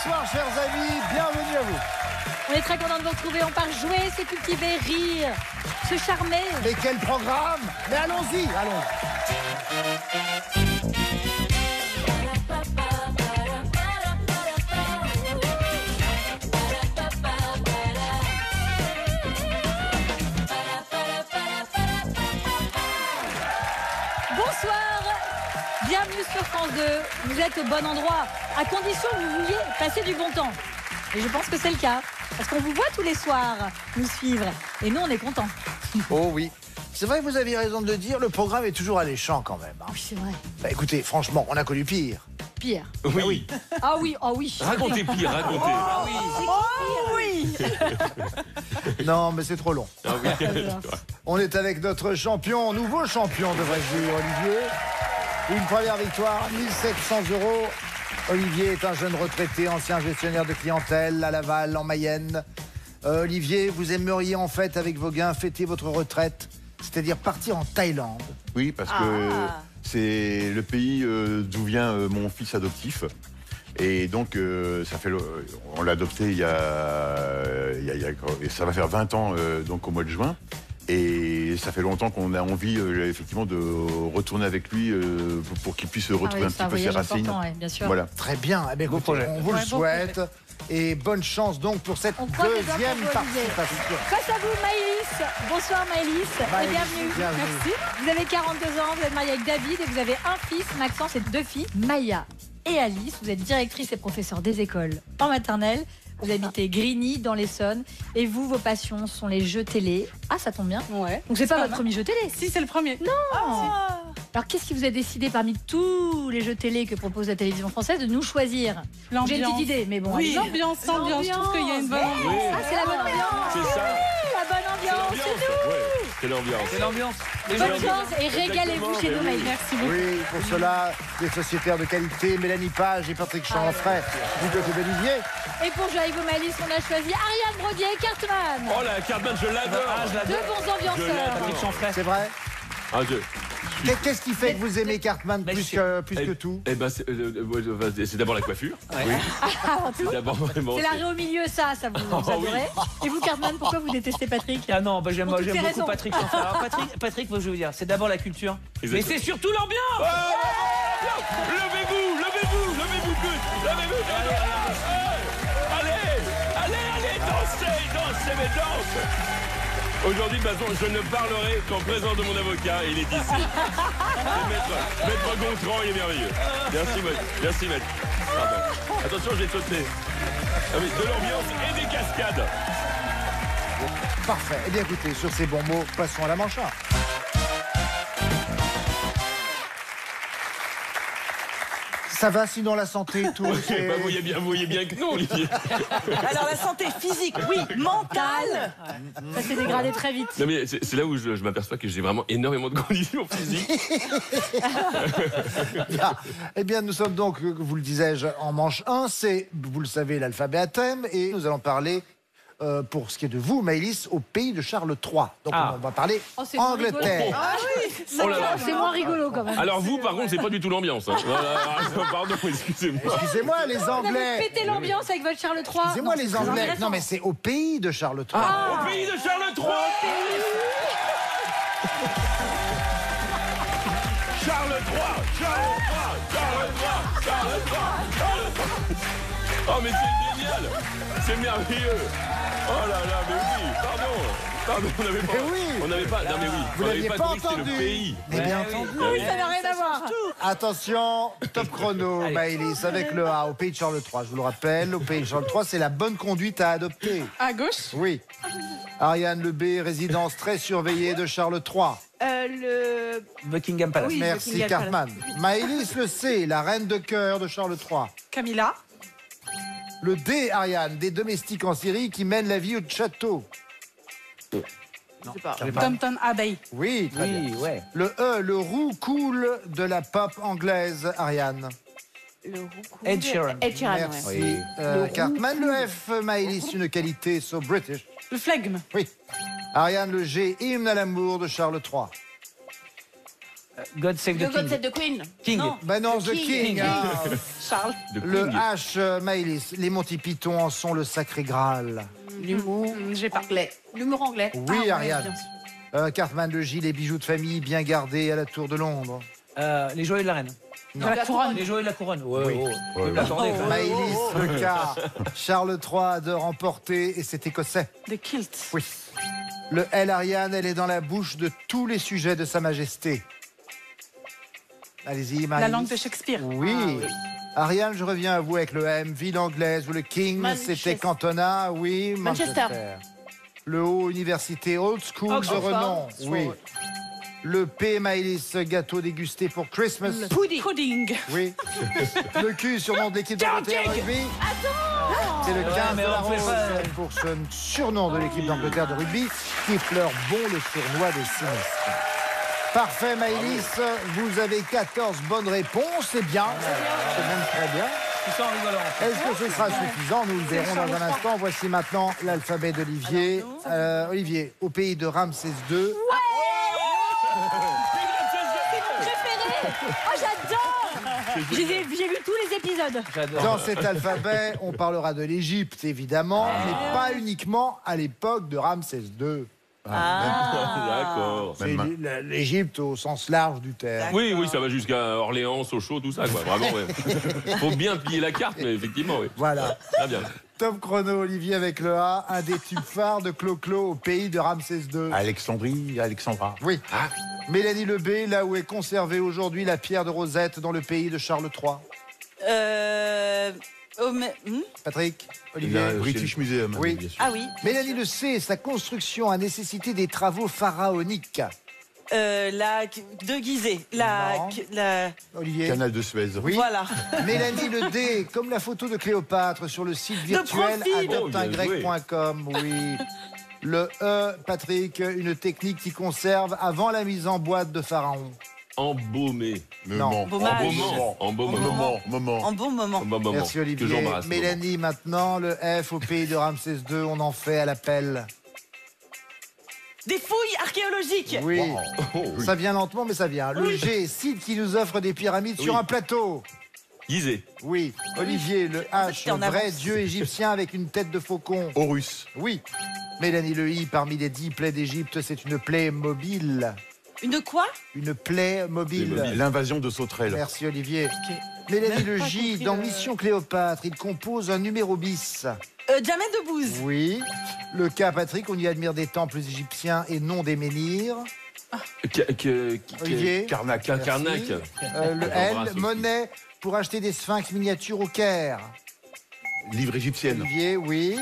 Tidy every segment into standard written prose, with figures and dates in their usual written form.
Bonsoir chers amis, bienvenue à vous. On est très content de vous retrouver. On part jouer, se cultiver, rire, se charmer. Mais quel programme! Mais allons-y, allons. Bonsoir, bienvenue sur France 2. Vous êtes au bon endroit, à condition que vous vouliez passer du bon temps. Et je pense que c'est le cas, parce qu'on vous voit tous les soirs nous suivre. Et nous, on est contents. Oh oui, c'est vrai que vous aviez raison de le dire, le programme est toujours alléchant quand même. Hein. Oui, c'est vrai. Bah, écoutez, franchement, on a connu pire. Pire. Oui. Ah oui, oh oui. Racontez pire, racontez. Oh oui. Non, mais c'est trop long. Ah oui. On est avec notre champion, nouveau champion, devrais-je dire, Olivier. Une première victoire, 1700 €. Olivier est un jeune retraité, ancien gestionnaire de clientèle à Laval, en Mayenne. Olivier, vous aimeriez en fait, avec vos gains, fêter votre retraite, c'est-à-dire partir en Thaïlande. Oui, parce que c'est le pays d'où vient mon fils adoptif. Et donc, on l'a adopté ça va faire 20 ans donc au mois de juin. Et ça fait longtemps qu'on a envie effectivement de retourner avec lui pour qu'il puisse retrouver un petit peu ses racines. Ouais, bien sûr. Voilà. Très bien, eh bien, écoutez, on vous le souhaite. Et bonne chance donc pour cette deuxième participation. Face à vous, Maëlys. Bonsoir Maëlys. Et bienvenue. Merci. Vous avez 42 ans, vous êtes mariée avec David et vous avez un fils, Maxence, et 2 filles, Maya et Alice. Vous êtes directrice et professeur des écoles en maternelle. Vous habitez Grigny dans l'Essonne. Et vous, vos passions sont les jeux télé. Ah, ça tombe bien. Ouais. Donc c'est pas votre premier jeu télé. Si, c'est le premier. Non. Alors qu'est-ce qui vous a décidé parmi tous les jeux télé que propose la télévision française de nous choisir? J'ai une petite idée, mais bon. Oui, allez-y. l'ambiance. Je trouve qu'il y a une bonne ambiance. Ah, c'est la bonne ambiance. C'est ça. La bonne ambiance. C'est nous. Ouais, c'est l'ambiance. Bonne chance et régalez-vous chez nous, Maëlys. Merci beaucoup. Oui, pour cela, des sociétaires de qualité, Mélanie Page et Patrick Chanfray, du côté d'Olivier. Et pour jouer avec vous, Maëlys, on a choisi Ariane Brodier et Cartman. Oh la Cartman, je l'adore. Deux bons ambianceurs. C'est vrai? Ah, Qu'est-ce qui fait que vous aimez Cartman plus que tout? Eh ben, c'est d'abord la coiffure. Oui. C'est d'abord vraiment. C'est l'arrêt au milieu, ça vous adorez. Et vous, Cartman, pourquoi vous détestez Patrick? Ah non, bah j'aime Pour toutes ces beaucoup raisons. Patrick. Alors Patrick, faut que je vous dire, c'est d'abord la culture, mais Exactement. c'est surtout l'ambiance. Levez-vous tous. Levez-vous tous. Allez, dansez, mais danse. Aujourd'hui, de toute façon, je ne parlerai qu'en présence de mon avocat, et il est ici. C'est Maître Gontran, il est merveilleux. Merci, maître. Pardon. Attention, j'ai sauté. Ah oui, de l'ambiance et des cascades. Parfait. Eh bien écoutez, sur ces bons mots, passons à la manche. Ça va sinon la santé et tout? Bah, vous voyez bien que non, Olivier. Alors, la santé physique, oui. Mentale. Ça s'est dégradé très vite. Non, mais c'est là où je m'aperçois que j'ai vraiment énormément de conditions physiques. Bien. Eh bien, nous sommes donc, vous le disais-je, en manche 1. C'est, vous le savez, l'alphabet à thème. Et nous allons parler, pour ce qui est de vous, Maëlys, au pays de Charles III. Donc, on va parler c'est moins Angleterre. rigolo. Ah oui. Oh là là. C'est moins rigolo quand même. Alors vous, par contre, c'est pas du tout l'ambiance. Hein. Voilà. Pardon, excusez-moi. Excusez-moi, les Vous avez Anglais. pété l'ambiance avec votre Charles III. Excusez-moi, Non, les c'est Anglais. intéressant. Non, mais c'est au pays de Charles III. Au pays de Charles III. Charles III. Oh, mais c'est génial. C'est merveilleux. Oh là là, mais oui. Pardon, on n'avait pas. Mais oui. On n'avait pas. Non, mais oui. Vous on n'avait l'aviez pas compris que c'était entendu. le pays. Eh bien entendu. Oui, ça n'a rien à voir. Attention, top chrono, Maëlys, avec le A, au pays de Charles III. Je vous le rappelle, au pays de Charles III, c'est la bonne conduite à adopter. À gauche. Oui. Ariane Le B, résidence très surveillée de Charles III. Le... Buckingham Palace. Oui. Merci, Buckingham Cartman. Maëlys Le C, la reine de cœur de Charles III. Camilla. Le D, Ariane, des domestiques en Syrie qui mènent la vie au château. Downton Abbey. Oui, très bien. Oui, ouais. Le E, le roux cool de la pop anglaise, Ariane. Ed Sheeran. Merci. Oui. Cartman. Le F, Maëlys, une qualité so British. Le flegme. Oui. Ariane, le G, hymne à l'amour de Charles III. God Save the God King. Save the Queen. King. Non. Ben non, The King. Ah. Charles. Le H, Maëlys. Les Monty Python en sont le sacré Graal. L'humour. J'ai pas anglais. L'humour anglais. Oui, ouais, Ariane. bien sûr. Cartman de Gilles, les bijoux de famille bien gardés à la Tour de Londres. Les joyaux de la reine. Non. La couronne. Les joyaux de la couronne. Ouais, Oui. Attendez, quand même. Maëlys, le cas. Charles III adore emporter et c'est écossais. Des kilts. Oui. Le L, Ariane, elle est dans la bouche de tous les sujets de Sa Majesté. Allez-y, Maëlys. La langue de Shakespeare. Oui. Ah, oui. Ariane, je reviens à vous avec le M. Ville anglaise ou le King, Manchester. c'était Cantona. Oui, Manchester. Le O, université old school de Oxford. renom. Oui. Oxford. Le P, Maëlys, gâteau dégusté pour Christmas. Pudding. Oui. Le Q, surnom de l'équipe d'Angleterre de rugby. C'est le 15 mais de la on fait rose pas- pour ce surnom de l'équipe d'Angleterre de rugby qui fleure bon le tournoi des sinistres. Parfait, Maëlys. Vous avez 14 bonnes réponses. C'est bien. C'est même très bien. Tout ça en rigolant. Est-ce que ce sera suffisant? Nous le verrons dans un instant. Voici maintenant l'alphabet d'Olivier. Olivier, au pays de Ramsès II. Oh, j'adore. J'ai vu tous les épisodes. J'adore. Dans cet alphabet, on parlera de l'Égypte, évidemment, mais pas uniquement à l'époque de Ramsès II. D'accord. C'est Même l'Égypte au sens large du terme. Oui, oui, ça va jusqu'à Orléans, Sochaux, tout ça, quoi. Vraiment, ouais. Faut bien plier la carte, mais effectivement, oui. Voilà. Très bien. Top chrono, Olivier, avec le A, un des tubes phares de Clo-Clo au pays de Ramsès II. Alexandrie, Alexandra. Oui. Mélanie le B, là où est conservée aujourd'hui la pierre de Rosette dans le pays de Charles III. Patrick, Olivier. British Museum. Oui. bien sûr. Ah oui. Mélanie le C, sa construction a nécessité des travaux pharaoniques. De Gizeh. Non. Olivier. Canal de Suez. Oui. Voilà. Mélanie le D, comme la photo de Cléopâtre sur le site virtuel profil. adopteungrec.com. Oui. Le E, Patrick, une technique qui conserve avant la mise en boîte de pharaon. Embaumé. Non. Embaumage. Embaumement. Moment. En bon moment. Embaumement. Merci Que Olivier. j'embrasse. Mélanie maintenant, le F au pays de Ramsès II, on en fait à l'appel. Des fouilles archéologiques. Oui. Oh, oui. Ça vient lentement, mais ça vient. Le G, site qui nous offre des pyramides sur Oui. un plateau. Gizeh. Oui. Olivier, le En fait, H, t'es en vrai avance. dieu égyptien avec une tête de faucon. Horus. Oui. Mélanie le I, parmi les 10 plaies d'Égypte, c'est une plaie mobile. Une quoi? Une plaie mobile. Plaie mobile. L'invasion de Sauterelle. Merci Olivier. Mélanie Même le pas J, compris dans le- Mission Cléopâtre, il compose un numéro bis. Diamètre de Bouze. Oui. Le K, Patrick, on y admire des temples égyptiens et non des menhirs. Olivier. Karnak. Karnak. Le J'embrasse L, aussi. monnaie pour acheter des sphinx miniatures au Caire. Livre égyptienne. Olivier, oui.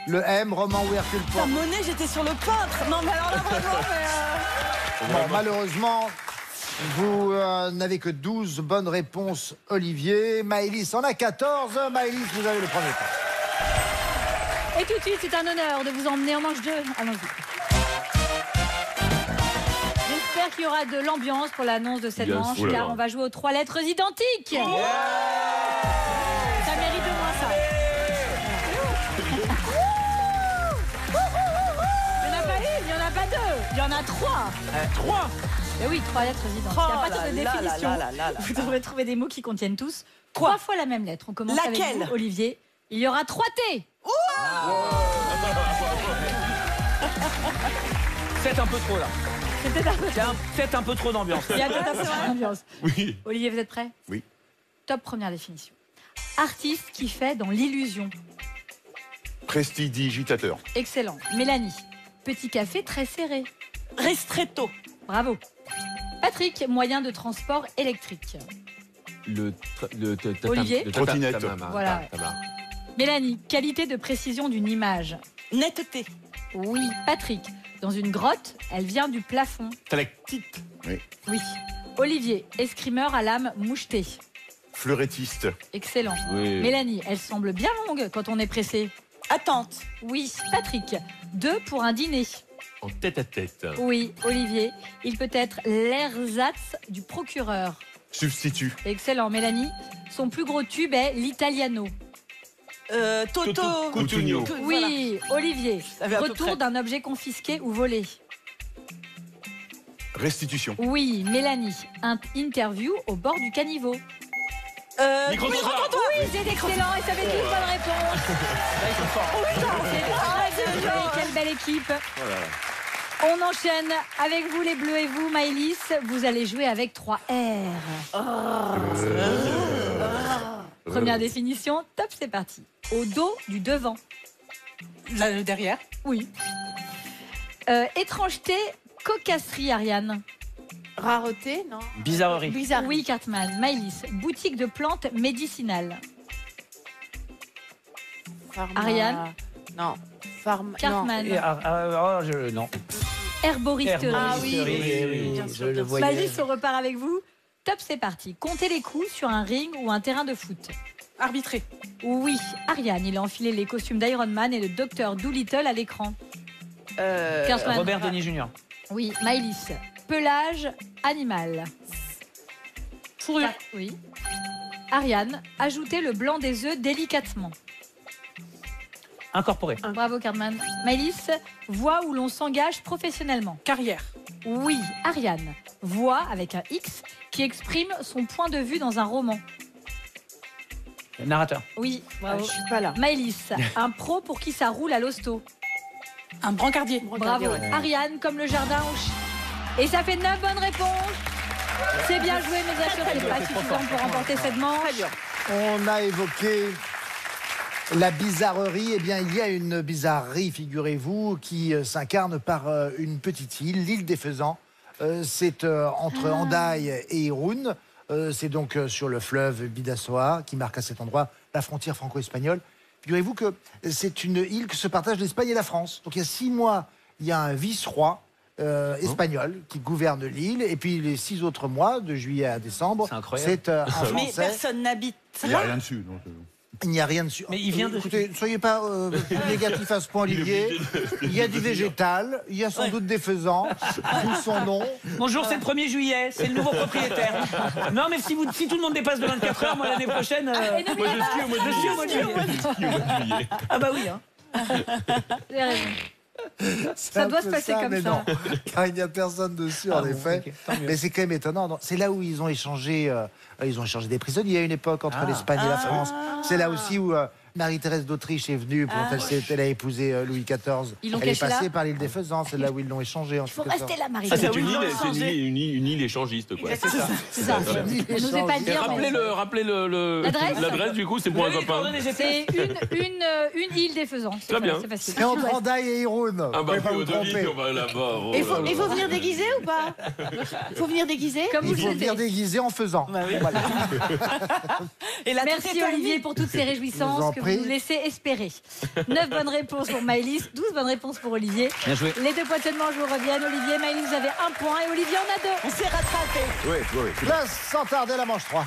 Le M, roman où Hercule Ta Poirot. monnaie, j'étais sur le peintre. Non, mais alors là, vraiment, Bon, malheureusement, vous n'avez que 12 bonnes réponses, Olivier. Maëlys en a 14. Maëlys, vous avez le premier point. Et tout de suite, c'est un honneur de vous emmener en manche 2. Allons-y. J'espère qu'il y aura de l'ambiance pour l'annonce de cette Bien manche, sûr. car on va jouer aux 3 lettres identiques. Ça mérite de moins ça. Il n'y en a pas une, il n'y en a pas deux, il y en a 3. 3. Mais oui, 3 lettres identiques. Oh À partir là de là définition, là là là là. vous devrez trouver des mots qui contiennent tous 3 3 fois la même lettre. On commence avec Laquelle? vous, Olivier. Il y aura 3 T. Faites un peu trop là. C'était un peu trop. Faites un peu trop d'ambiance. Il y a peut-être un peu d'ambiance. Oui. Olivier, vous êtes prêt? Oui. Top première définition. Artiste qui fait dans l'illusion. Prestidigitateur. Excellent. Mélanie. Petit café très serré. Restretto. Bravo. Patrick, moyen de transport électrique. Olivier. Trottinette. Voilà. Mélanie, qualité de précision d'une image. Netteté. Oui. Patrick, dans une grotte, elle vient du plafond. Stalactite. Oui. Olivier, escrimeur à l'âme mouchetée. Fleurettiste. Excellent. Oui. Mélanie, elle semble bien longue quand on est pressé. Attente. Oui. Patrick, 2 pour un dîner. En tête à tête. Oui. Olivier, il peut être l'ersatz du procureur. Substitut. Excellent. Mélanie, son plus gros tube est l'italiano. Toto. Coutugno. Oui. Olivier, savais à peu près. retour d'un objet confisqué ou volé. Restitution. Oui, Mélanie. Interview au bord du caniveau. Micro-trottoir. Oui, c'est excellent et ça fait une bonne réponse. C'est très bien joué, quelle belle équipe. On enchaîne avec vous les Bleus et vous, Maëlys. Vous allez jouer avec 3 R. Première définition, top, c'est parti. Au dos du devant. Là, le derrière. Oui. Étrangeté, cocasserie, Ariane. Rareté, non. Bizarrerie. Bizarre. Oui, Cartman. Maëlys, boutique de plantes médicinales. Ariane. Non. Cartman. Non. Herboristerie. Ah oui, bien sûr, je le voyais. Maëlys, on repart avec vous. Top, c'est parti. Comptez les coups sur un ring ou un terrain de foot. Arbitré. Oui, Ariane, il a enfilé les costumes d'Iron Man et le docteur Doolittle à l'écran. Cartman. Robert Denis Jr. Oui, Maëlys. Pelage animal. Fourrure. Oui. Ariane, ajoutez le blanc des œufs délicatement. Incorporé. Bravo, Cartman. Maëlys, voix où l'on s'engage professionnellement. Carrière. Oui, Ariane. Voix avec un X qui exprime son point de vue dans un roman. Narrateur. Oui, bravo. Je suis pas là. Maëlys, un pro pour qui ça roule à l'hosto. Un brancardier. Bravo. Ariane, comme le jardin au Et ça fait 9 bonnes réponses. C'est bien joué, mais bien sûr, c'est pas suffisant pour remporter cette manche. On a évoqué la bizarrerie. Eh bien, il y a une bizarrerie, figurez-vous, qui s'incarne par une petite île, l'île des Faisans. C'est entre Hendaye et Irun. C'est donc sur le fleuve Bidassoa qui marque à cet endroit la frontière franco-espagnole. Figurez-vous que c'est une île que se partagent l'Espagne et la France. Donc il y a 6 mois, il y a un vice-roi espagnol qui gouverne l'île. Et puis les 6 autres mois, de juillet à décembre, c'est un Français. Mais personne n'habite Il n'y a là. rien dessus. Donc, Il n'y a rien dessus. Mais il vient de... Écoutez, ne soyez pas négatif à ce point, Olivier. Il y a du végétal, il y a sans doute des faisans, d'où son nom. Bonjour, c'est le 1er juillet, c'est le nouveau propriétaire. Non, mais si tout le monde dépasse de 24 heures, moi l'année prochaine. Moi, je skie au mois de juillet. Ah bah oui, hein. J'ai raison. C'est Ça un doit peu se passer comme mais ça. non, car il n'y a personne dessus, en bon, effet. ok, tant mieux. Mais c'est quand même étonnant. Donc, c'est là où ils ont échangé des prisonniers à une époque entre l'Espagne et la France. C'est là aussi où Marie-Thérèse d'Autriche est venue pour elle a épousé Louis XIV. Ils l'ont Elle est caché passée là par l'île des Faisans. C'est là où ils l'ont échangé. Il faut rester là, Marie. Ça, c'est une ils l'ont île, changé. une île échangiste, quoi. C'est ça. C'est ça. On n'osait pas le Et dire. rappelez L'adresse du coup, c'est pour un copain. C'est une île des Faisans. Très bien. C'est facile. C'est entre Hendaye et Irun. Ah Vous bah pouvez pas oui, vous au devis, tromper. on va là-bas. Il faut venir déguisé ou pas? Il faut venir déguisé. Comme vous Il le faut venir souhaitez. déguisé en faisant. Voilà. Et la Merci Olivier pour toutes ces Je vous en réjouissances que vous prie. nous laissez espérer. 9 bonnes réponses pour Maëlys, 12 bonnes réponses pour Olivier. Bien joué. Les 2 points vous reviennent. Olivier, Maëlys, vous avez 1 point et Olivier en a 2. On s'est rattrapé. oui. Place sans tarder la manche 3.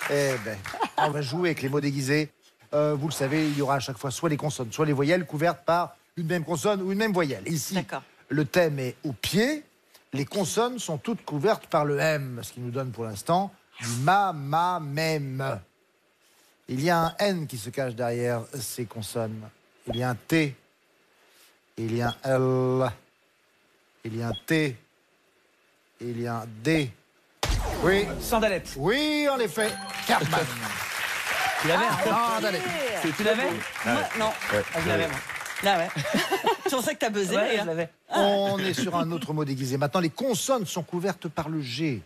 Eh ben, on va jouer avec les mots déguisés. Vous le savez, il y aura à chaque fois soit les consonnes, soit les voyelles couvertes par une même consonne ou une même voyelle. Ici, D'accord. le thème est au pied. Les consonnes sont toutes couvertes par le M, ce qui nous donne pour l'instant du ma, mème. Il y a un N qui se cache derrière ces consonnes. Il y a un T. Il y a un L. Il y a un T. Il y a un D. Oui, Sandalette. oui, en effet. Cartman. Tu l'avais? Sandalette. Tu l'avais? Moi, non. Ah, je l'avais, moi. Là, ouais. C'est pour ça que t'as buzzé. Ouais, d'ailleurs. je l'avais. On est sur un autre mot déguisé. Maintenant, les consonnes sont couvertes par le G.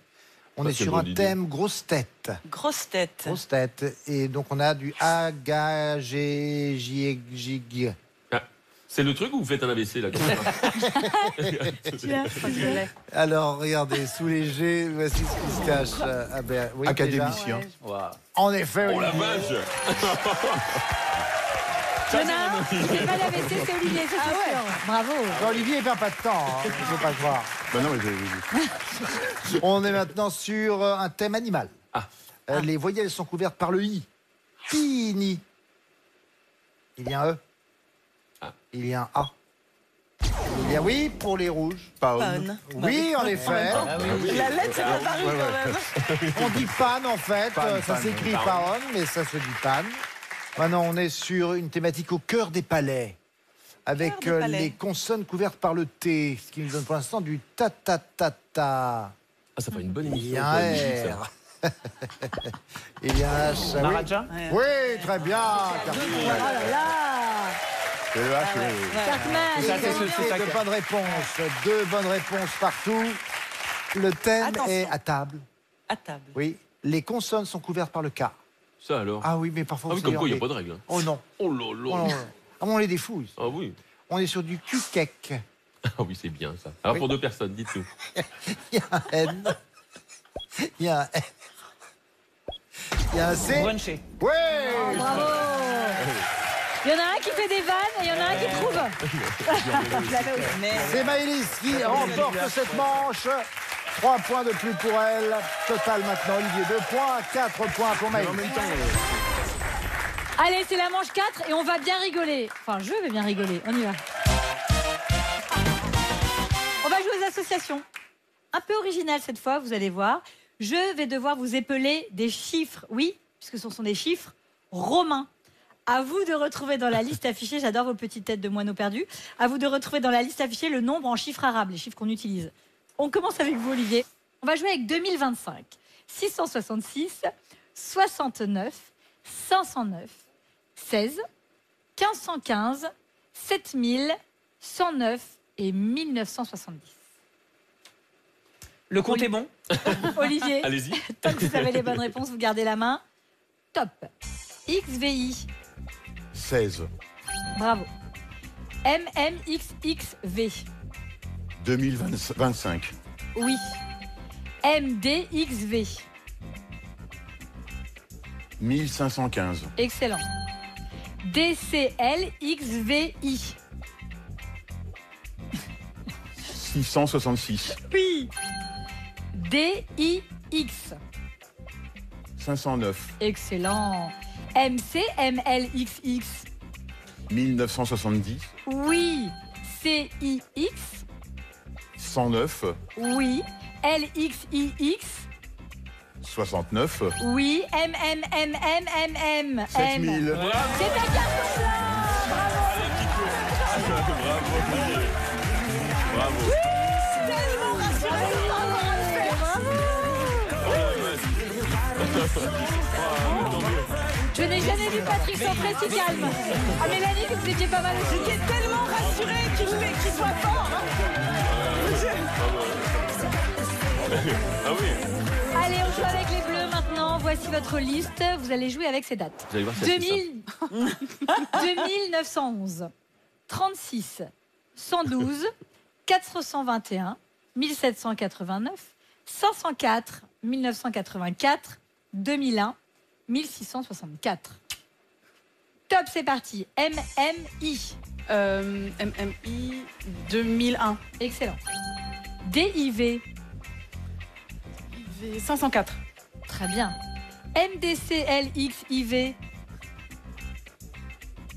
On Ça, est c'est sur une un bonne idée. thème grosse tête. Grosse tête. Grosse tête. Et donc, on a du A, G, G, J, J, G. Ah, c'est le truc où vous faites un AVC là comme ça. Alors, regardez, sous les G, voici ce qui se cache. Ah ben, oui, Académicien. déjà. En effet, Oh la Olivier. vache. Léonard, c'est pas l'AVC, c'est Olivier, ça c'est sûr. Bravo. Olivier, il perd pas de temps, hein, il faut pas croire. Ben non, mais On est maintenant sur un thème animal. Ah. Les voyelles sont couvertes par le I. Pini. Il y a un E. Ah. Il y a un A. Il y a oui pour les rouges. Panne. Oui, en effet. La lettre, c'est pas paru quand même. On dit pan en fait. Pan, Ça pan, s'écrit pan. paon, mais ça se dit pan. Maintenant, on est sur une thématique au cœur des palais. avec les consonnes couvertes par le T, ce qui nous donne pour l'instant du ta-ta-ta-ta. Ah, ça fait une bonne émission. Il y a un R. Il y a un H. Maharaja. Oui, très bien. Oh là là. C'est le H, oui. Cartman. Deux bonnes réponses. Deux bonnes réponses partout. Le thème Attention. est à table. À table. Oui. Les consonnes sont couvertes par le K. Ça alors. Ah oui, mais parfois... Ah oui, vous comme savez, quoi, il n'y a on pas est- de règle. Hein. Oh non. Oh là Oh là. non. Ah, on les défouille. Ah oui. On est sur du cul-cake. Ah oui, c'est bien ça. Alors Oui. pour deux personnes, dites-nous. Il y a un N. Il y a un N. Il y a un C. Brunché. Oui. Bravo. Il y en a un qui fait des vannes et il y en a un qui trouve. C'est Maëlys qui remporte cette manche. 3 points de plus pour elle. Total maintenant, Olivier, 2 points, 4 points pour Maëlys. Allez, c'est la manche 4 et on va bien rigoler. Enfin, je vais bien rigoler. On y va. On va jouer aux associations. Un peu original cette fois, vous allez voir. Je vais devoir vous épeler des chiffres. Oui, puisque ce sont des chiffres romains. À vous de retrouver dans la liste affichée, j'adore vos petites têtes de moineaux perdus, à vous de retrouver dans la liste affichée le nombre en chiffres arabes, les chiffres qu'on utilise. On commence avec vous, Olivier. On va jouer avec 2025, 666, 69, 509, 16, 1515, 7000, 109 et 1970. Le compte Oui. est bon. Olivier, Allez-y. tant que vous avez les bonnes réponses, vous gardez la main. Top. XVI, 16. bravo. MMXXV, 2025. oui. MDXV, 1515. excellent. DCLXVI, 666. oui. DIX, 509. excellent. MCMLXX, 1970. oui. CIX, 109. oui. LXIX, 69. oui. MMMMMM. 7000. C'est un carton blanc. Bravo, Olivier. Bravo. Je n'ai jamais vu Patrick Centré si calme. Ah, Mélanie, vous étiez pas mal aussi. J'étais tellement rassurée qu'il soit fort. Ah oui. Allez, on joue avec les bleus maintenant. Voici votre liste. Vous allez jouer avec ces dates. Vous allez voir, c'est assez 2911, 36, 112, 421, 1789, 504, 1984, 2001, 1664. Top, c'est parti. MMI. MMI 2001. Excellent. DIV. 504. Très bien. MDCLXIV.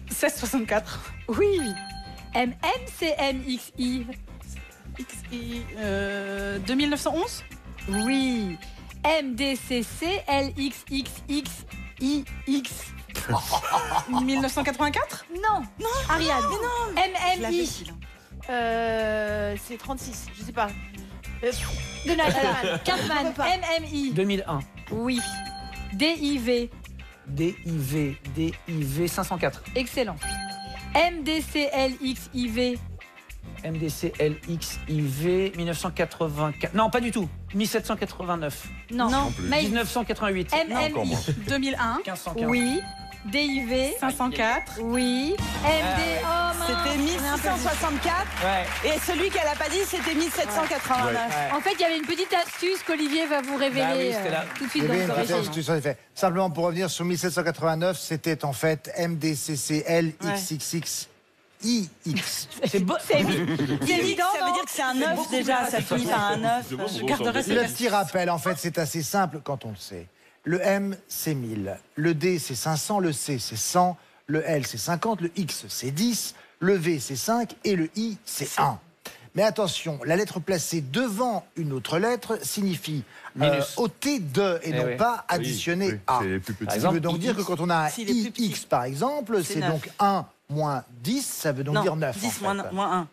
1664. Oui. MMCMXI. XI 2911. Oui. MDCCLXXXIX. 1984. Non. Ariane. MMI. C'est 36, je sais pas. Cartman. MMI. 2001. Oui. DIV. DIV 504. Excellent. MDCLXIV. MDCLXIV 1984. Non, pas du tout. 1789. Non. plus. Maïs. 1988. Encore MMI. moins. 2001. 1515. Oui. DIV. 504. Oui. MD. Oh mince. C'était 1664. Ouais. Et celui qu'elle a pas dit, c'était 1789. Ouais. En fait, il y avait une petite astuce qu'Olivier va vous révéler Bah oui, c'était là. tout de Il suite y dans avait le une petite corrigé. astuce, en effet. Simplement pour revenir sur 1789, c'était en fait MDCCLXXXIX. C'est beau. C'est évident, Ça veut dire que c'est un 9 déjà, ça finit par un 9. C'est bon, Je bon, garderai bon, Le cette petit rappel, en fait, c'est assez simple quand on le sait. Le M, c'est 1000. Le D, c'est 500. Le C, c'est 100. Le L, c'est 50. Le X, c'est 10. Le V, c'est 5. Et le I, c'est 1. Mais attention, la lettre placée devant une autre lettre signifie Minus. ôter de et non oui. pas additionner Oui, à. c'est les plus Ce petits. qui veut donc dire que quand on a un S'il est plus petit. IX, par exemple, C'est c'est 9. donc 1 moins 10, ça veut donc dire 9. 10 en fait. moins 1.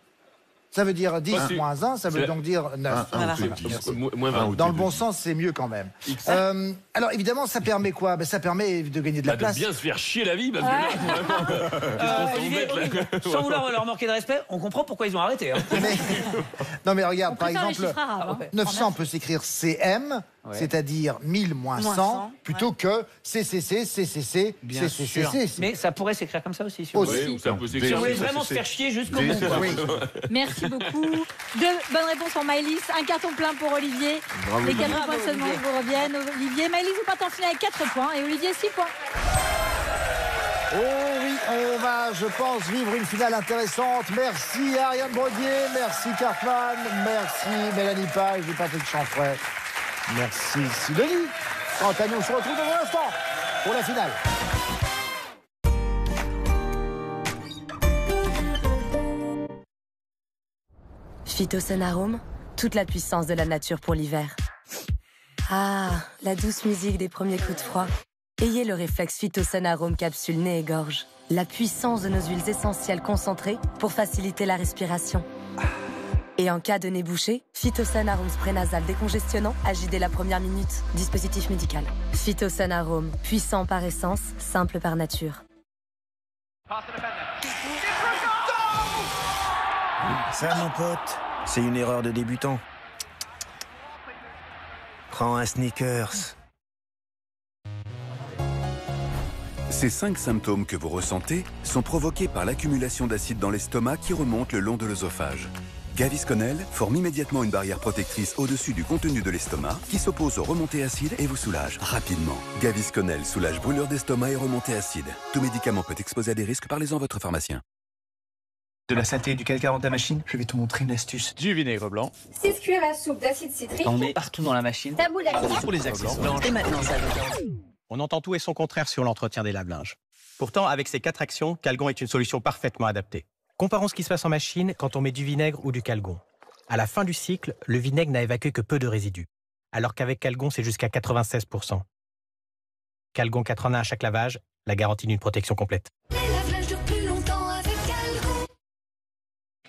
Ça veut dire 10 moins 1, ça veut donc dire 9. Moins 20. Dans le bon sens, c'est mieux quand même. Alors évidemment, ça permet quoi? Ça permet de gagner de la place. De bien se faire chier la vie, parce que là, vraiment, Olivier, sans vouloir leur manquer de respect, on comprend pourquoi ils ont arrêté. Hein. Non mais regarde, par peut faire les exemple, chiffres arabes, hein. 900 peut s'écrire CM, c'est-à-dire 1000 moins 100, plutôt que CCC, CCC, Bien sûr. CCC. Mais ça pourrait s'écrire comme ça aussi. Si Oui, ça peut Si s'écrire. on voulait vraiment se faire chier jusqu'au bout. Oui. Merci beaucoup. 2 bonnes réponses pour Maëlys, un carton plein pour Olivier. Les 4 points seulement vous reviennent. Olivier, Maëlys, vous partez en finale avec 4 points et Olivier 6 points. Oh oui, on va, je pense, vivre une finale intéressante. Merci Ariane Brodier, merci Cartman, merci Mélanie Page et Patrick Chanfray. Merci Sidonie. Quant à nous, on se retrouve dans un instant pour la finale. Phytosun, toute la puissance de la nature pour l'hiver. Ah, la douce musique des premiers coups de froid. Ayez le réflexe Phytosun capsule nez et gorge. La puissance de nos huiles essentielles concentrées pour faciliter la respiration. Et en cas de nez bouché, Phytosun spray nasal décongestionnant agit dès la première minute. Dispositif médical. Phytosun puissant par essence, simple par nature. Ça, mon pote, c'est une erreur de débutant. Prends un Snickers. Ces 5 symptômes que vous ressentez sont provoqués par l'accumulation d'acide dans l'estomac qui remonte le long de l'œsophage. Gavisconel forme immédiatement une barrière protectrice au-dessus du contenu de l'estomac qui s'oppose aux remontées acides et vous soulage rapidement. Gavisconel soulage brûlure d'estomac et remontées acides. Tout médicament peut exposer à des risques, parlez-en à votre pharmacien. De la synthé et du calcaire dans ta machine, je vais te montrer une astuce. Du vinaigre blanc. 6 cuillères à soupe d'acide citrique. On met partout dans la machine. Taboule à Pour les accessoires. Et maintenant, ça On entend tout et son contraire sur l'entretien des lave-linges. Pourtant, avec ces 4 actions, Calgon est une solution parfaitement adaptée. Comparons ce qui se passe en machine quand on met du vinaigre ou du Calgon. À la fin du cycle, le vinaigre n'a évacué que peu de résidus, alors qu'avec Calgon, c'est jusqu'à 96%. Calgon 4 en 1 à chaque lavage, la garantie d'une protection complète. Les lave-linges durent plus longtemps avec Calgon.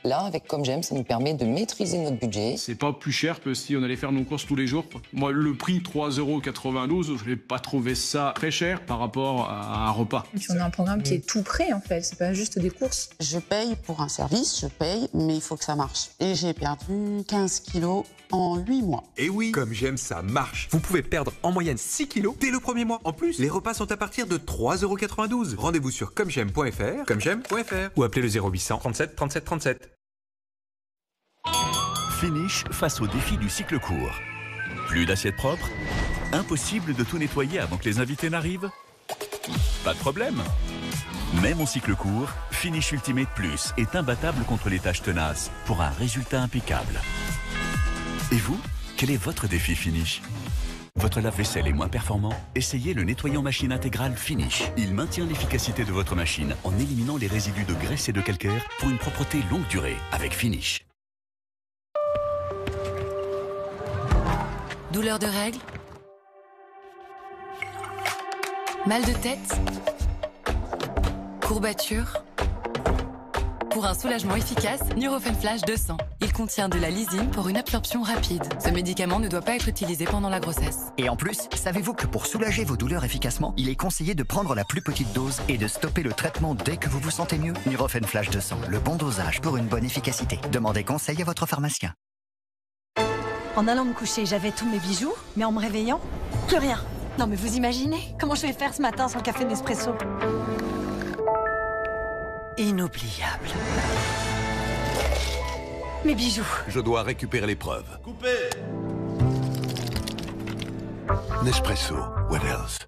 Là, avec Comme J'aime, ça nous permet de maîtriser notre budget. C'est pas plus cher que si on allait faire nos courses tous les jours. Moi, le prix 3,92 €, je n'ai pas trouvé ça très cher par rapport à un repas. Et puis on a un programme qui est tout prêt en fait, c'est pas juste des courses. Je paye pour un service, je paye, mais il faut que ça marche. Et j'ai perdu 15 kilos en 8 mois. Et oui, Comme J'aime, ça marche. Vous pouvez perdre en moyenne 6 kilos dès le premier mois. En plus, les repas sont à partir de 3,92 €. Rendez-vous sur commej'aime.fr, commej'aime.fr ou appelez le 0800 37 37 37. Finish face au défi du cycle court. Plus d'assiettes propres? Impossible de tout nettoyer avant que les invités n'arrivent? Pas de problème. Même en cycle court, Finish Ultimate Plus est imbattable contre les tâches tenaces pour un résultat impeccable. Et vous, quel est votre défi Finish? Votre lave-vaisselle est moins performant? Essayez le nettoyant machine intégral Finish. Il maintient l'efficacité de votre machine en éliminant les résidus de graisse et de calcaire pour une propreté longue durée avec Finish. Douleur de règles? Mal de tête? Courbature? Pour un soulagement efficace, Nurofen Flash 200. Il contient de la lysine pour une absorption rapide. Ce médicament ne doit pas être utilisé pendant la grossesse. Et en plus, savez-vous que pour soulager vos douleurs efficacement, il est conseillé de prendre la plus petite dose et de stopper le traitement dès que vous vous sentez mieux? Nurofen Flash 200, le bon dosage pour une bonne efficacité. Demandez conseil à votre pharmacien. En allant me coucher, j'avais tous mes bijoux, mais en me réveillant, plus rien. Non mais vous imaginez comment je vais faire ce matin sans café Nespresso? Inoubliable. Mes bijoux. Je dois récupérer l'épreuve. Coupé. Nespresso, what else?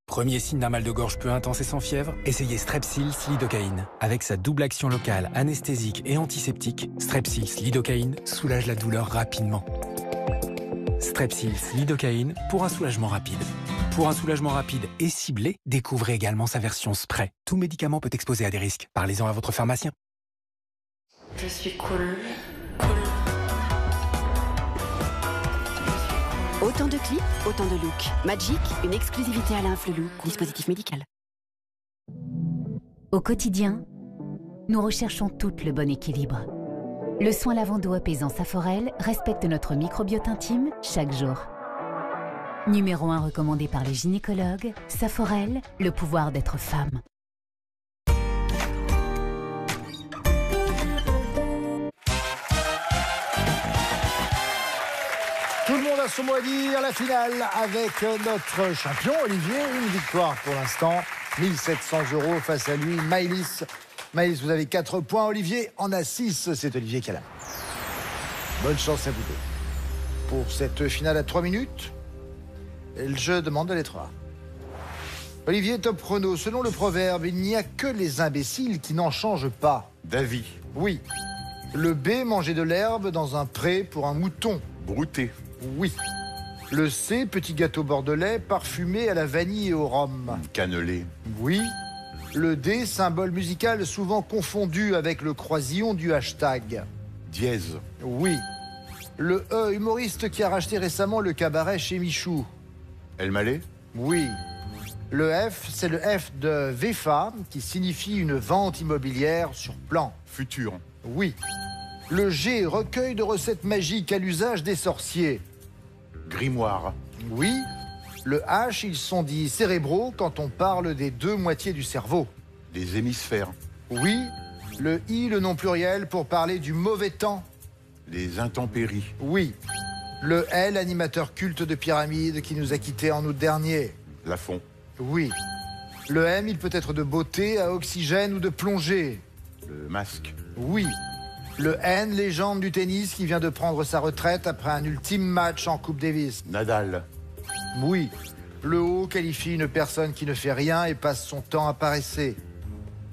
Premier signe d'un mal de gorge peu intense et sans fièvre, essayez Strepsils Lidocaïne. Avec sa double action locale, anesthésique et antiseptique, Strepsils Lidocaïne soulage la douleur rapidement. Strepsils Lidocaïne pour un soulagement rapide. Pour un soulagement rapide et ciblé, découvrez également sa version spray. Tout médicament peut exposer à des risques. Parlez-en à votre pharmacien. Je suis cool. Autant de clips, autant de looks. Magic, une exclusivité Alain Flelou. Dispositif médical. Au quotidien, nous recherchons tout le bon équilibre. Le soin lavando apaisant Saforel respecte notre microbiote intime chaque jour. Numéro 1 recommandé par les gynécologues, Saforel, le pouvoir d'être femme. Tout le monde a son mot à dire, la finale avec notre champion Olivier, une victoire pour l'instant, 1700 € face à lui, Maëlys. Maëlys, vous avez 4 points, Olivier en a 6, c'est Olivier qui a la main. Bonne chance à vous deux. Pour cette finale à 3 minutes, je demande la lettre A. Olivier, top chrono, selon le proverbe, il n'y a que les imbéciles qui n'en changent pas. Davy. Oui. Le B, manger de l'herbe dans un pré pour un mouton. Brouté. Oui. Le C, petit gâteau bordelais parfumé à la vanille et au rhum. Cannelé. Oui. Le D, symbole musical souvent confondu avec le croisillon du hashtag. Dièse. Oui. Le E, humoriste qui a racheté récemment le cabaret chez Michou. El Malais. Oui. Le F, c'est le F de VEFA, qui signifie une vente immobilière sur plan. Futur. Oui. Le G, recueil de recettes magiques à l'usage des sorciers. Grimoire. Oui. Le H, ils sont dits cérébraux quand on parle des 2 moitiés du cerveau. Les hémisphères. Oui. Le I, le nom pluriel pour parler du mauvais temps. Les intempéries. Oui. Le L, animateur culte de pyramide qui nous a quittés en août dernier. Lafont. Oui. Le M, il peut être de beauté, à oxygène ou de plongée. Le masque. Oui. Le N, légende du tennis qui vient de prendre sa retraite après un ultime match en Coupe Davis. Nadal. Oui. Le O qualifie une personne qui ne fait rien et passe son temps à paresser.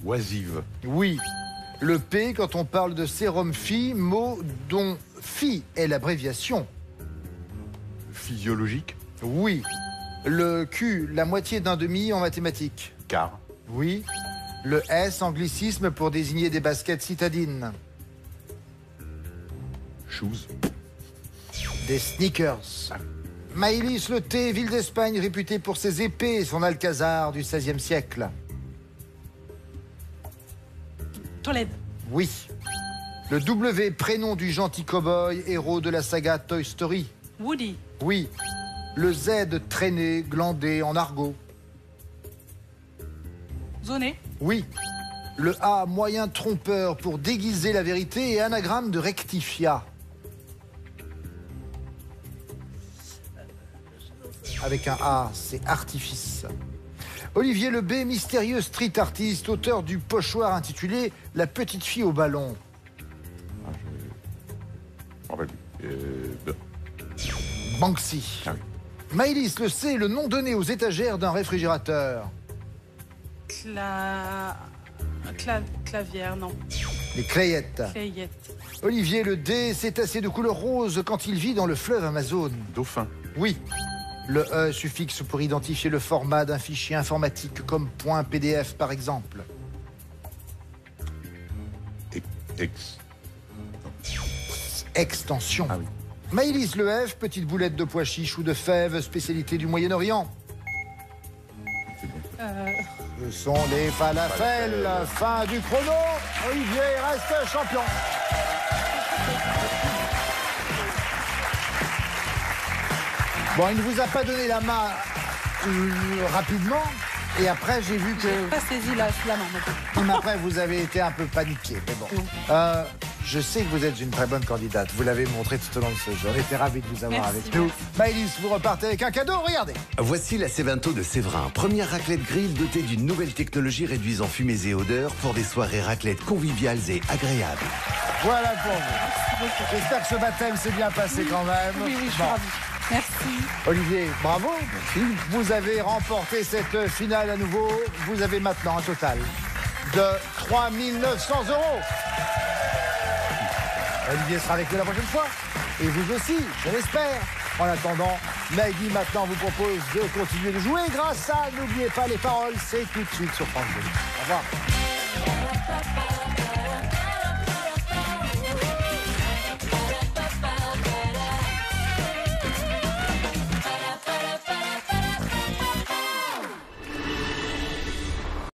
Oisive. Oui. Le P, quand on parle de sérum phi, mot dont phi est l'abréviation. Physiologique. Oui. Le Q, la moitié d'un demi en mathématiques. Quart. Oui. Le S, anglicisme pour désigner des baskets citadines. Shoes. Des sneakers. Maëlys, le T, ville d'Espagne réputée pour ses épées et son alcazar du XVIe siècle. Tolède. Oui. Le W, prénom du gentil cow-boy, héros de la saga Toy Story. Woody. Oui. Le Z, traîné, glandé en argot. Zoné. Oui. Le A, moyen trompeur pour déguiser la vérité et anagramme de rectifia. Avec un A, c'est artifice. Olivier Le B, mystérieux street artiste, auteur du pochoir intitulé La petite fille au ballon. Banksy. Ah oui. Maëlys, le C, le nom donné aux étagères d'un réfrigérateur. Clavière, non. Les clayettes. Clayette. Olivier, le D, cétacé de couleur rose quand il vit dans le fleuve Amazon. Dauphin. Oui. Le E, suffixe pour identifier le format d'un fichier informatique comme .pdf par exemple. Extension. Ah oui. Maëlys, le F, petite boulette de pois chiches ou de fèves, spécialité du Moyen-Orient. Ce sont les falafels. Fin du chrono. Olivier reste champion. Bon, il ne vous a pas donné la main rapidement. Et après, j'ai vu que... J'ai pas saisi la main. Mais après, vous avez été un peu paniqué. Mais bon. Je sais que vous êtes une très bonne candidate. Vous l'avez montré tout au long de ce jeu. On était ravis de vous avoir avec nous. Maëlys, vous repartez avec un cadeau. Regardez. Voici la Cévento de Séverin. Première raclette grill dotée d'une nouvelle technologie réduisant fumées et odeurs pour des soirées raclettes conviviales et agréables. Voilà pour vous. J'espère que ce baptême s'est bien passé quand même. Oui, je suis ravie. Merci. Olivier, bravo. Merci. Vous avez remporté cette finale à nouveau. Vous avez maintenant un total de 3 900 €. Olivier sera avec nous la prochaine fois. Et vous aussi, je l'espère. En attendant, Maggie maintenant vous propose de continuer de jouer grâce à, n'oubliez pas les paroles, c'est tout de suite sur France 2. Au revoir.